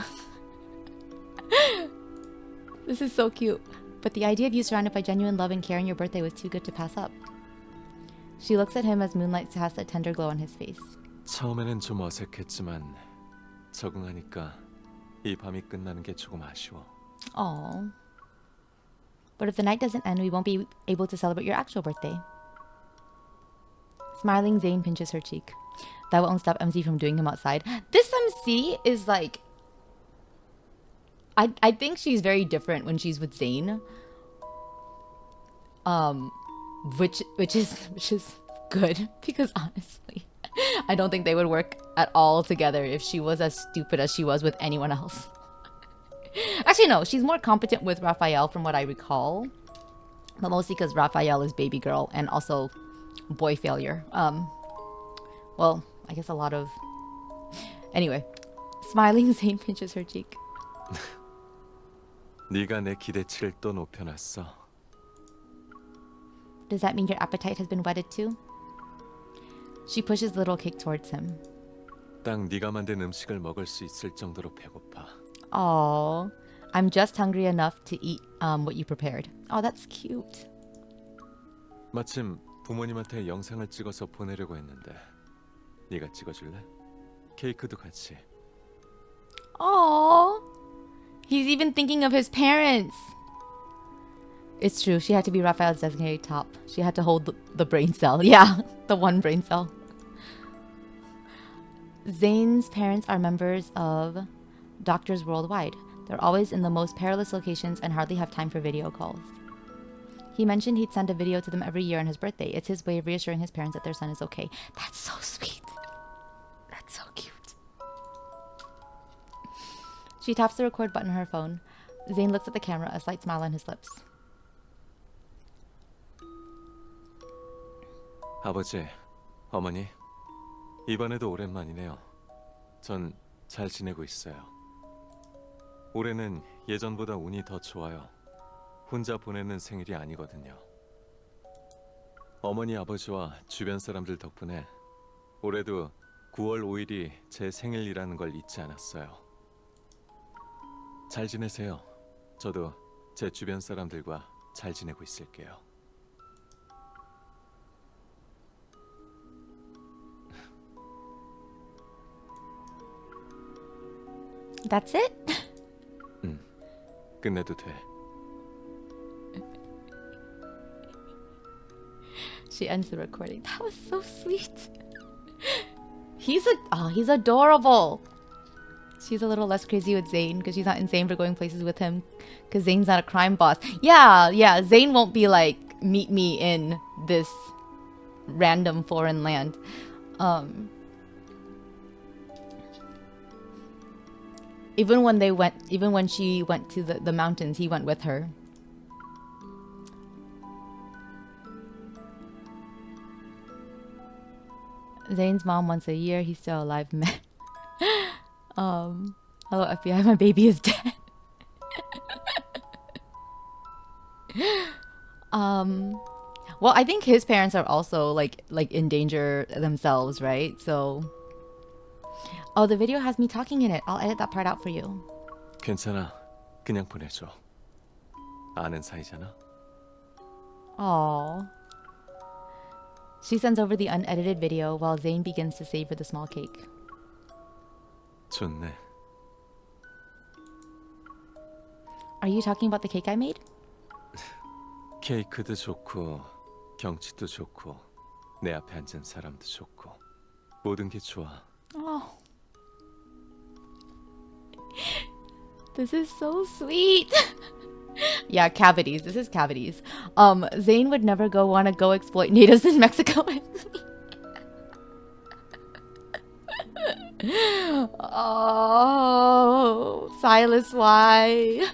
This is so cute. But the idea of you surrounded by genuine love and care on your birthday was too good to pass up. She looks at him as moonlight casts a tender glow on his face. 처음에는 좀 어색했지만 적응하니까 이 밤이 끝나는 게 조금 아쉬워. Aww. But if the night doesn't end, we won't be able to celebrate your actual birthday. Smiling, Zayne pinches her cheek. That won't stop MC from doing him outside. This MC is like... I think she's very different when she's with Zayne. Which is good, because honestly, I don't think they would work at all together if she was as stupid as she was with anyone else. Actually, no, she's more competent with Raphael from what I recall. But mostly because Raphael is baby girl and also boy failure. Well, I guess a lot of... Anyway, smiling, Zayne pinches her cheek. 네가 내 기대치를 또 높여놨어. Does that mean your appetite has been whetted too? She pushes the little cake towards him. 딱 네가 만든 음식을 먹을 수 있을 정도로 배고파. Aww, I'm just hungry enough to eat what you prepared. Oh, that's cute. 마침 부모님한테 영상을 찍어서 보내려고 했는데 네가 찍어줄래? 케이크도 같이. Aww, he's even thinking of his parents. It's true, she had to be Raphael's designated top. She had to hold the brain cell. Yeah, the one brain cell. Zayne's parents are members of doctors worldwide. They're always in the most perilous locations and hardly have time for video calls. He mentioned he'd send a video to them every year on his birthday. It's his way of reassuring his parents that their son is okay. That's so sweet. That's so cute. She taps the record button on her phone. Zayne looks at the camera, a slight smile on his lips. 아버지, 어머니, 이번에도 오랜만이네요. 전 잘 지내고 있어요. 올해는 예전보다 운이 더 좋아요. 혼자 보내는 생일이 아니거든요. 어머니 아버지와 주변 사람들 덕분에 올해도 9월 5일이 제 생일이라는 걸 잊지 않았어요. 잘 지내세요. 저도 제 주변 사람들과 잘 지내고 있을게요. That's it? 끝내도 돼. She ends the recording. That was so sweet. He's adorable. She's a little less crazy with Zayne because she's not insane for going places with him because Zayne's not a crime boss. Yeah, Zayne won't be like, meet me in this random foreign land. Even when she went to the mountains, he went with her. Zayne's mom once a year, he's still alive, man. Hello FBI, my baby is dead. Well, I think his parents are also like in danger themselves, right? So oh, the video has me talking in it. I'll edit that part out for you. 괜찮아. 그냥 보내줘. 아는 사이잖아. Aww. She sends over the unedited video while Zayne begins to savor the small cake. 좋네. Are you talking about the cake I made? 케이크도 좋고 경치도 좋고 내 앞에 앉은 사람도 좋고 모든 게 좋아. Oh. This is so sweet. Yeah, cavities. This is cavities. Zayne would never want to go exploit natives in Mexico with me. Oh, Silas, why?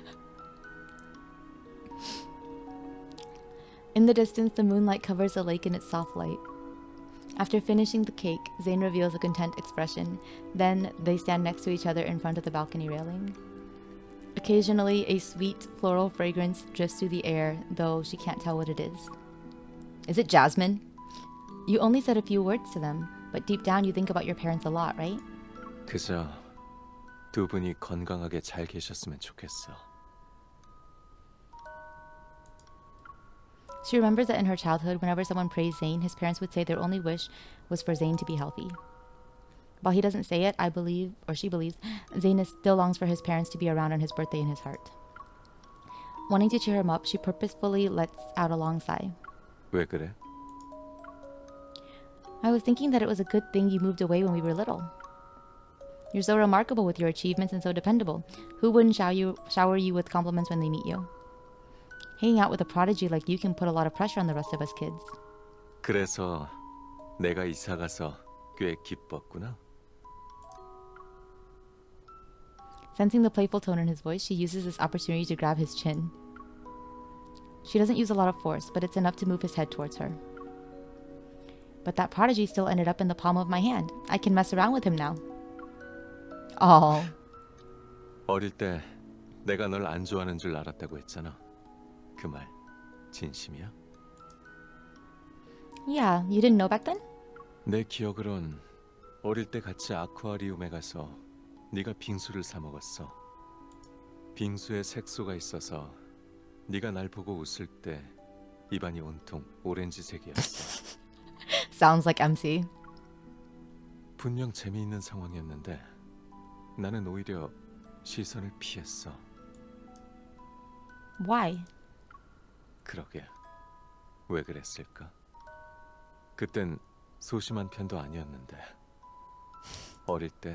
In the distance, the moonlight covers the lake in its soft light. After finishing the cake, Zayne reveals a content expression. Then they stand next to each other in front of the balcony railing. Occasionally, a sweet floral fragrance drifts through the air, though she can't tell what it is. Is it jasmine? You only said a few words to them, but deep down you think about your parents a lot, right? 그저 두 분이 건강하게 잘 계셨으면 좋겠어. She remembers that in her childhood, whenever someone praised Zayne, his parents would say their only wish was for Zayne to be healthy. While he doesn't say it, I believe, or she believes, Zayne still longs for his parents to be around on his birthday in his heart. Wanting to cheer him up, she purposefully lets out a long sigh. 왜 그래? I was thinking that it was a good thing you moved away when we were little. You're so remarkable with your achievements and so dependable. Who wouldn't shower you with compliments when they meet you? Hanging out with a prodigy like you can put a lot of pressure on the rest of us kids. 그래서 내가 이사 가서 꽤 기뻤구나. Sensing the playful tone in his voice, she uses this opportunity to grab his chin. She doesn't use a lot of force, but it's enough to move his head towards her. But that prodigy still ended up in the palm of my hand. I can mess around with him now. Oh. 어릴 때 내가 널 안 좋아하는 줄 알았다고 했잖아. 그 말 진심이야? Yeah, you didn't know back then? 내 기억으론 어릴 때 같이 아쿠아리움에 가서 네가 빙수를 사 먹었어. 빙수에 색소가 있어서 네가 날 보고 웃을 때 입안이 온통 오렌지색이었어. Sounds like MC. 분명 재미있는 상황이었는데 나는 오히려 시선을 피했어. Why? 그러게 왜 그랬을까? 그땐 소심한 편도 아니었는데 어릴 때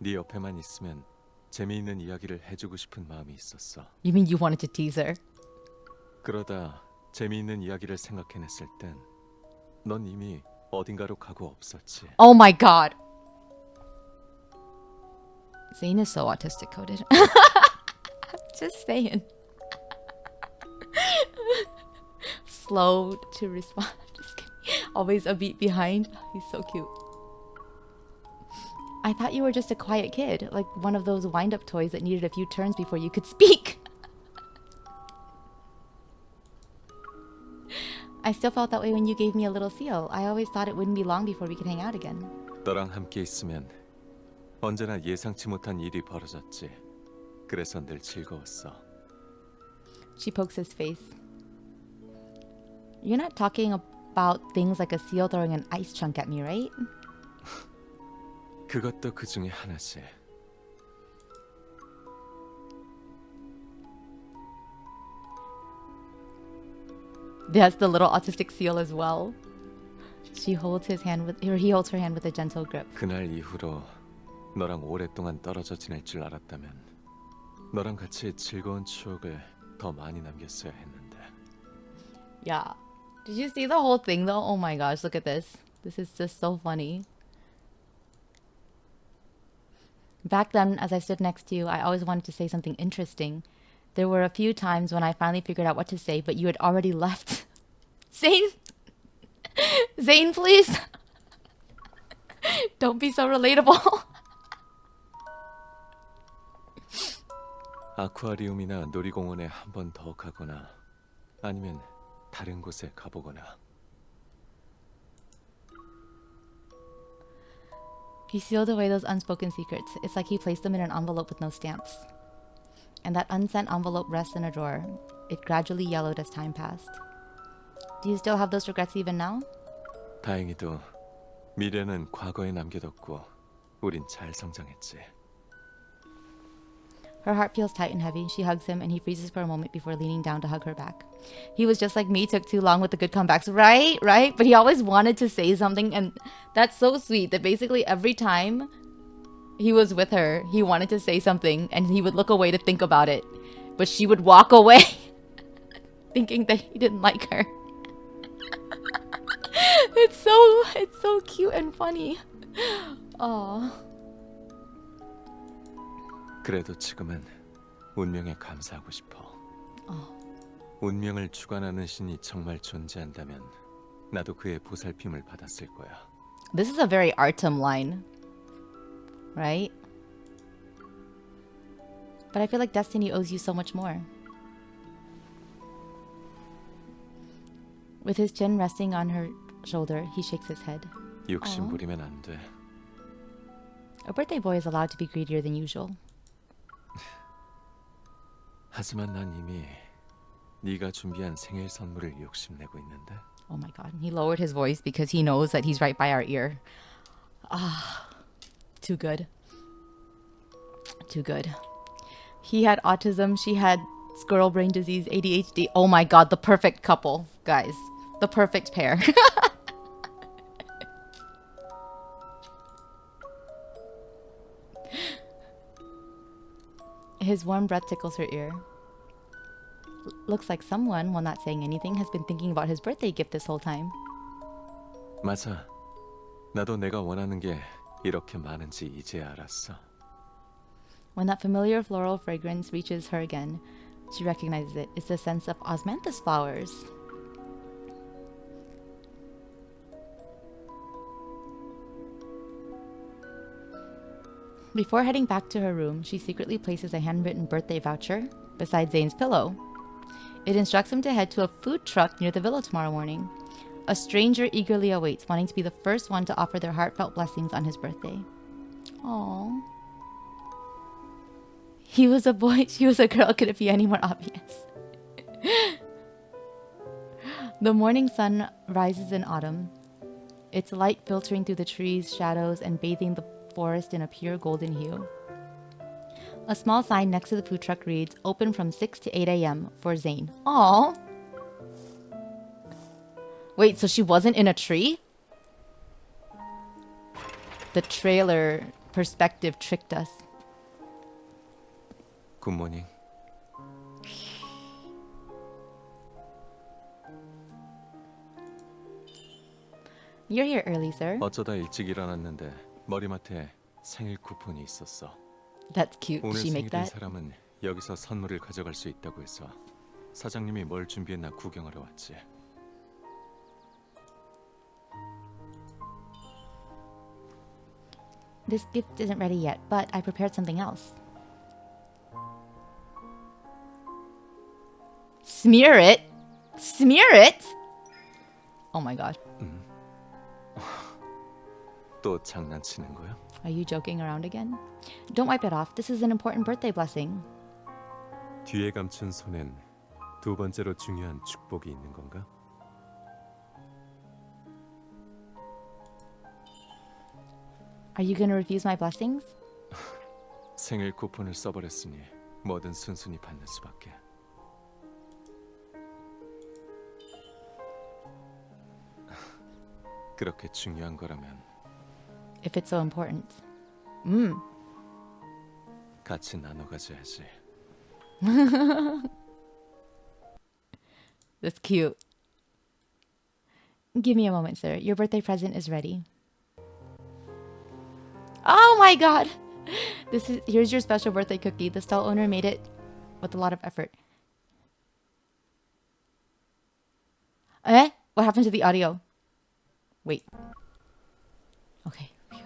네 옆에만 있으면 재미있는 이야기를 해주고 싶은 마음이 있었어. You mean you wanted to tease her? 그러다 재미있는 이야기를 생각해냈을 땐 넌 이미 어딘가로 가고 없었지. Oh my god. Zayne is so autistic coded. Just saying. Slow to respond. Just kidding. Always a beat behind. He's so cute. I thought you were just a quiet kid, like one of those wind-up toys that needed a few turns before you could speak. I still felt that way when you gave me a little seal. I always thought it wouldn't be long before we could hang out again. 너랑 함께 있으면 언제나 예상치 못한 일이 벌어졌지. 그래서 늘 즐거웠어. She pokes his face. You're not talking about things like a seal throwing an ice chunk at me, right? 그것도 그 중에 하나지. That's the little autistic seal as well. She holds his hand with, or he holds her hand with a gentle grip. 그날 이후로 너랑 오랫동안 떨어져 지낼 줄 알았다면 너랑 같이 즐거운 추억을 더 많이 남겼어야 했는데. Yeah. Did you see the whole thing though? Oh my gosh, look at this. This is just so funny. Back then, as I stood next to you, I always wanted to say something interesting. There were a few times when I finally figured out what to say, but you had already left. Zayne? Zayne, please? Don't be so relatable. 아쿠아리움이나 놀이공원에 한 번 더 가거나 아니면 다른 곳에 가보거나. He sealed away those unspoken secrets. It's like he placed them in an envelope with no stamps. And that unsent envelope rests in a drawer. It gradually yellowed as time passed. Do you still have those regrets even now? 다행히도 미래는 과거에 남겨뒀고 우린 잘 성장했지. Her heart feels tight and heavy. She hugs him and he freezes for a moment before leaning down to hug her back. He was just like me, took too long with the good comebacks. Right? Right? But he always wanted to say something, and that's so sweet that basically every time he was with her, he wanted to say something and he would look away to think about it. But she would walk away thinking that he didn't like her. It's so cute and funny. Oh. 그래도 지금은 운명에 감사하고 싶어. 운명을 주관하는 신이 정말 존재한다면 나도 그의 보살핌을 받았을 거야. This is a very Artem line, right? But I feel like destiny owes you so much more. With his chin resting on her shoulder, he shakes his head. 욕심 부리면 안 돼. A birthday boy is allowed to be greedier than usual. 하지만 난 이미 네가 준비한 생일 선물을 욕심내고 있는데. Oh my god. He lowered his voice because he knows that he's right by our ear. Ah, too good. Too good. He had autism, she had squirrel brain disease, ADHD. Oh my god, the perfect couple, guys. The perfect pair. His warm breath tickles her ear. Looks like someone, while not saying anything, has been thinking about his birthday gift this whole time. 맞아. 나도 내가 원하는 게 이렇게 많은지 이제 알았어. When that familiar floral fragrance reaches her again, she recognizes it. It's the scent of osmanthus flowers. Before heading back to her room, she secretly places a handwritten birthday voucher beside Zayne's pillow. It instructs him to head to a food truck near the villa tomorrow morning. A stranger eagerly awaits, wanting to be the first one to offer their heartfelt blessings on his birthday. Aww. He was a boy, she was a girl. Could it be any more obvious? The morning sun rises in autumn, its light filtering through the trees, shadows, and bathing the forest in a pure golden hue. A small sign next to the food truck reads, "Open from 6 to 8 a.m. for Zayne." Aww. Wait, so she wasn't in a tree? The trailer perspective tricked us. 굿모닝. You're here early, sir. 어쩌다 일찍 일어났는데 머리맡에 생일 쿠폰이 있었어. That's cute. Did 오늘 she make 생일인 that? 사람은 여기서 선물을 가져갈 수 있다고 해서 사장님이 뭘 준비했나 구경하러 왔지. This gift isn't ready yet, but I prepared something else. Smear it? Smear it? Oh my god. 또 장난치는 거야? Are you joking around again? Don't wipe it off. This is an important birthday blessing. 뒤에 감춘 손엔 두 번째로 중요한 축복이 있는 건가? Are you gonna refuse my blessings? 생일 쿠폰을 써버렸으니 뭐든 순순히 받는 수밖에. 그렇게 중요한 거라면 If it's so important. 같이 나눠 가져야지. That's cute. Give me a moment, sir. Your birthday present is ready. Oh my god! Here's your special birthday cookie. The stall owner made it with a lot of effort. Eh? What happened to the audio? Wait. Okay. Phew.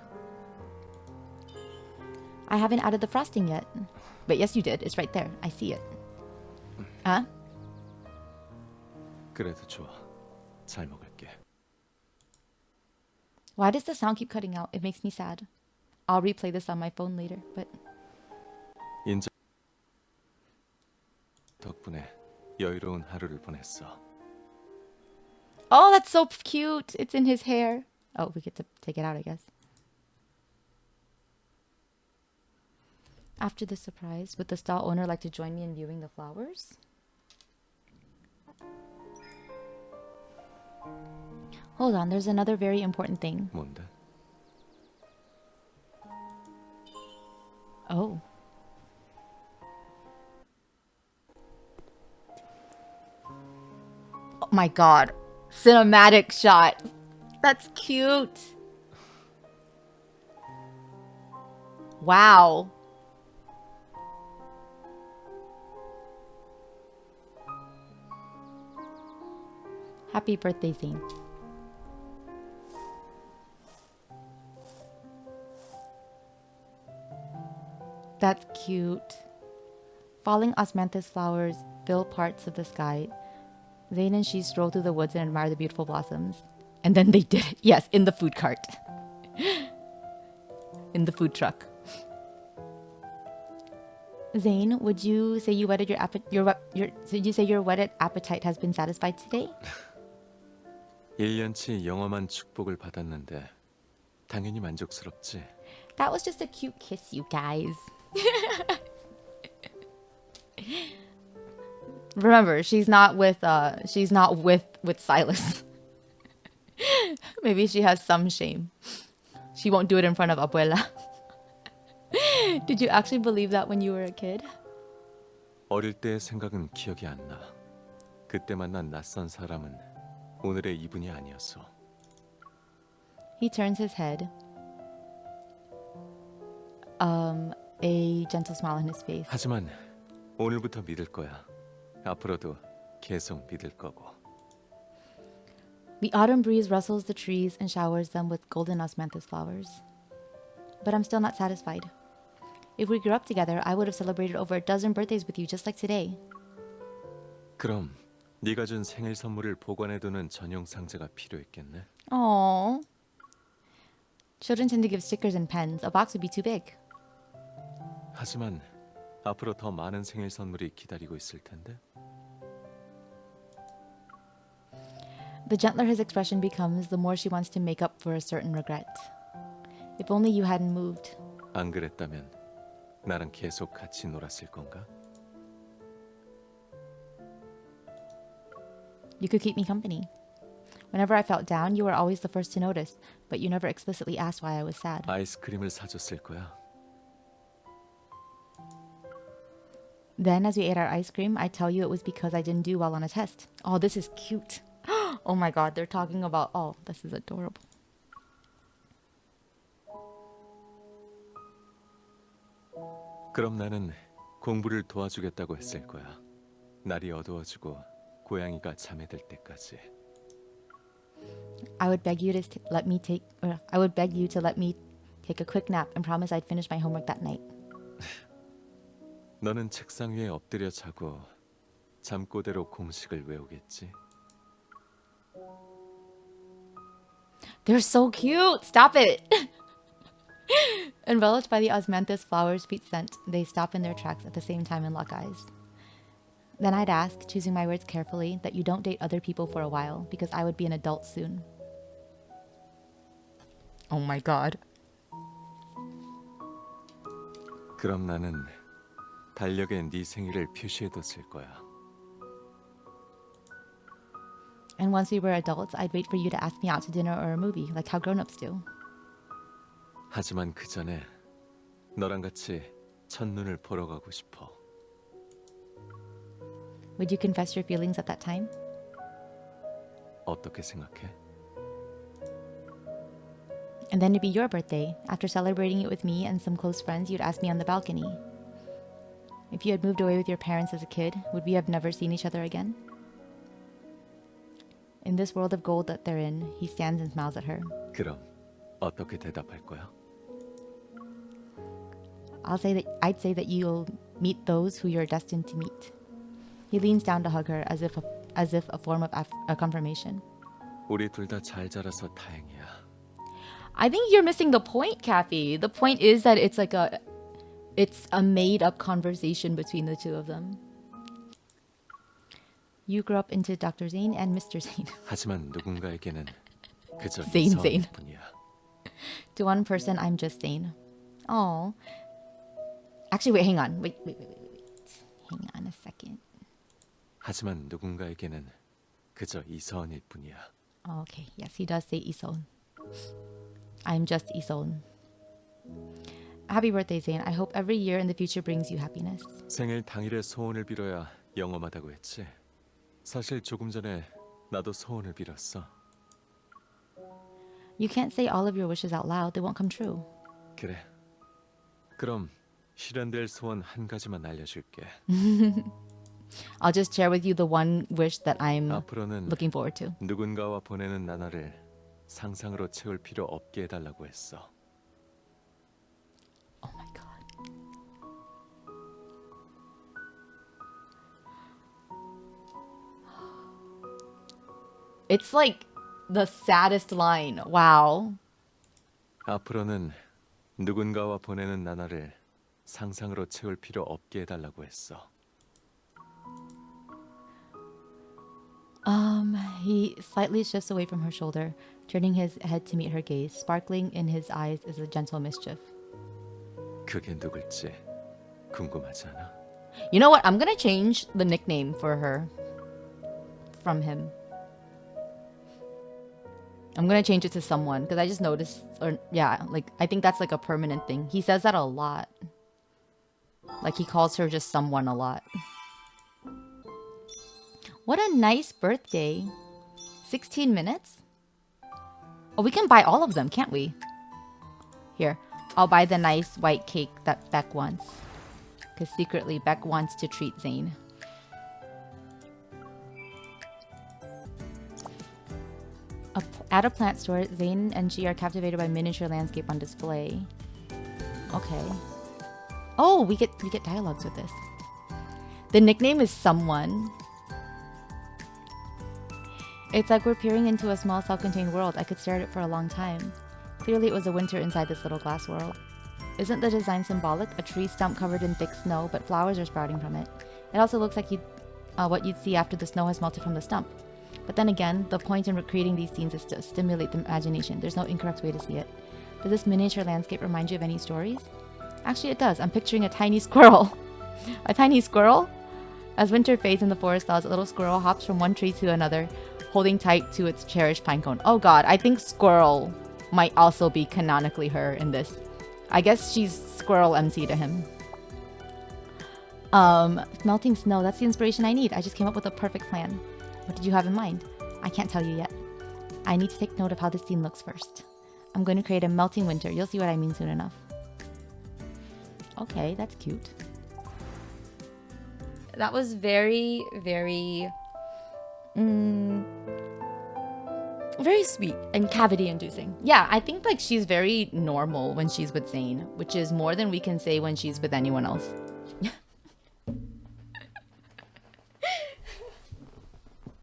I haven't added the frosting yet. But yes, you did. It's right there. I see it. Huh? 그래도 좋아. 잘 먹을게. Why does the sound keep cutting out? It makes me sad. I'll replay this on my phone later, but... 인정. 덕분에 여유로운 하루를 보냈어. Oh, that's so cute. It's in his hair. Oh, we get to take it out, I guess. After the surprise, would the stall owner like to join me in viewing the flowers? Hold on, there's another very important thing. 뭔데? Oh. Oh my god. Cinematic shot. That's cute. Wow. Happy birthday, Zayne. That's cute. Falling osmanthus flowers fill parts of the sky. Zayne and she stroll through the woods and admire the beautiful blossoms. And then they did it. Yes, in the food cart. In the food truck. Zayne, would you say you whetted did you say your whetted appetite has been satisfied today? 1년치 영험한 축복을 받았는데 당연히 만족스럽지. That was just a cute kiss, you guys. Remember, she's not with Silas. Maybe she has some shame. She won't do it in front of Abuela. Did you actually believe that when you were a kid? 어릴 때의 생각은 기억이 안 나. 그때 만난 낯선 사람은 오늘의 이분이 아니었어. He turns his head. A gentle smile on his face. 하지만 오늘부터 믿을 거야. 앞으로도 계속 믿을 거고. The autumn breeze rustles the trees and showers them with golden osmanthus flowers. But I'm still not satisfied. If we grew up together, I would have celebrated over a dozen birthdays with you just like today. 그럼 네가 준 생일 선물을 보관해두는 전용 상자가 필요했겠네. Aww. Children tend to give stickers and pens. A box would be too big. 하지만 앞으로 더 많은 생일 선물이 기다리고 있을 텐데. The gentler his expression becomes, the more she wants to make up for a certain regret. If only you hadn't moved. 안 그랬다면 나랑 계속 같이 놀았을 건가? You could keep me company. Whenever I felt down, you were always the first to notice, but you never explicitly asked why I was sad. 아이스크림을 사줬을 거야. Then, as we ate our ice cream, I tell you it was because I didn't do well on a test. Oh, this is cute. Oh my god, they're talking about... Oh, this is adorable. 그럼 나는 공부를 도와주겠다고 했을 거야. 날이 어두워지고 고양이가 잠에 들 때까지. I would beg you to let me take a quick nap and promise I'd finish my homework that night. 너는 책상 위에 엎드려 자고 잠꼬대로 공식을 외우겠지. They're so cute! Stop it! Enveloped by the osmanthus flower's sweet scent, they stop in their tracks at the same time and lock eyes. Then I'd ask, choosing my words carefully, that you don't date other people for a while, because I would be an adult soon. Oh my god. 그럼 나는 달력에 네 생일을 표시해뒀을 거야. And once we were adults, I'd wait for you to ask me out to dinner or a movie, like how grown-ups do. 하지만 그 전에 너랑 같이 첫눈을 보러 가고 싶어. Would you confess your feelings at that time? 어떻게 생각해? And then it'd be your birthday. After celebrating it with me and some close friends, you'd ask me on the balcony. If you had moved away with your parents as a kid, would we have never seen each other again? In this world of gold that they're in, he stands and smiles at her. 그럼 어떻게 대답할 거야? I'd say that you'll meet those who you're destined to meet. He leans down to hug her as if a form of a confirmation. 우리 둘 다 잘 자라서 다행이야. I think you're missing the point, Kathy. The point is that it's a made-up conversation between the two of them. You grew up into Dr. Zayne and Mr. Zayne. 하지만 누군가에게는 그저 Zayne, 이성일 Zayne. 뿐이야. To one person, I'm just Zayne. Oh. Actually, wait, hang on. Wait. Hang on a second. 하지만 누군가에게는 그저 이성일 뿐이야. Oh, okay. Yes, he does say Iseon. I'm just Iseon. Happy birthday, Zayne. I hope every year in the future brings you happiness. 생일 당일에 소원을 빌어야 영험하다고 했지. 사실 조금 전에 나도 소원을 빌었어. You can't say all of your wishes out loud. They won't come true. 그래. 그럼 실현될 소원 한 가지만 알려줄게. I'll just share with you the one wish that I'm 앞으로는 looking forward to. 누군가와 보내는 나날을 상상으로 채울 필요 없게 해달라고 했어. Oh my god. It's like the saddest line. Wow. 앞으로는 누군가와 보내는 나날을 상상으로 채울 필요 없게 해달라고 했어. He slightly shifts away from her shoulder, turning his head to meet her gaze. Sparkling in his eyes is a gentle mischief. 그게 누굴지 궁금하지 않아? You know what? I'm gonna change the nickname for her from him. I'm gonna change it to someone because I just noticed, or yeah, like I think that's like a permanent thing. He says that a lot. Like he calls her just someone a lot. What a nice birthday. 16 minutes? Oh, we can buy all of them, can't we? Here, I'll buy the nice white cake that Beck wants. Because secretly, Beck wants to treat Zayne. At a plant store, Zayne and she are captivated by miniature landscape on display. Okay. Oh, we get dialogues with this. The nickname is someone. It's like we're peering into a small self-contained world. I could stare at it for a long time. Clearly it was a winter inside this little glass world. Isn't the design symbolic? A tree stump covered in thick snow, but flowers are sprouting from it. It also looks like what you'd see after the snow has melted from the stump. But then again, the point in creating these scenes is to stimulate the imagination. There's no incorrect way to see it. Does this miniature landscape remind you of any stories? Actually, it does. I'm picturing a tiny squirrel. A tiny squirrel? As winter fades in the forest thaws, a little squirrel hops from one tree to another, holding tight to its cherished pine cone. Oh god, I think squirrel might also be canonically her in this. I guess she's squirrel MC to him. Melting snow, that's the inspiration I need. I just came up with a perfect plan. What did you have in mind? I can't tell you yet. I need to take note of how this scene looks first. I'm going to create a melting winter. You'll see what I mean soon enough. Okay, that's cute. That was very, very... very sweet and cavity inducing. Yeah, I think like she's very normal when she's with Zayne, which is more than we can say when she's with anyone else.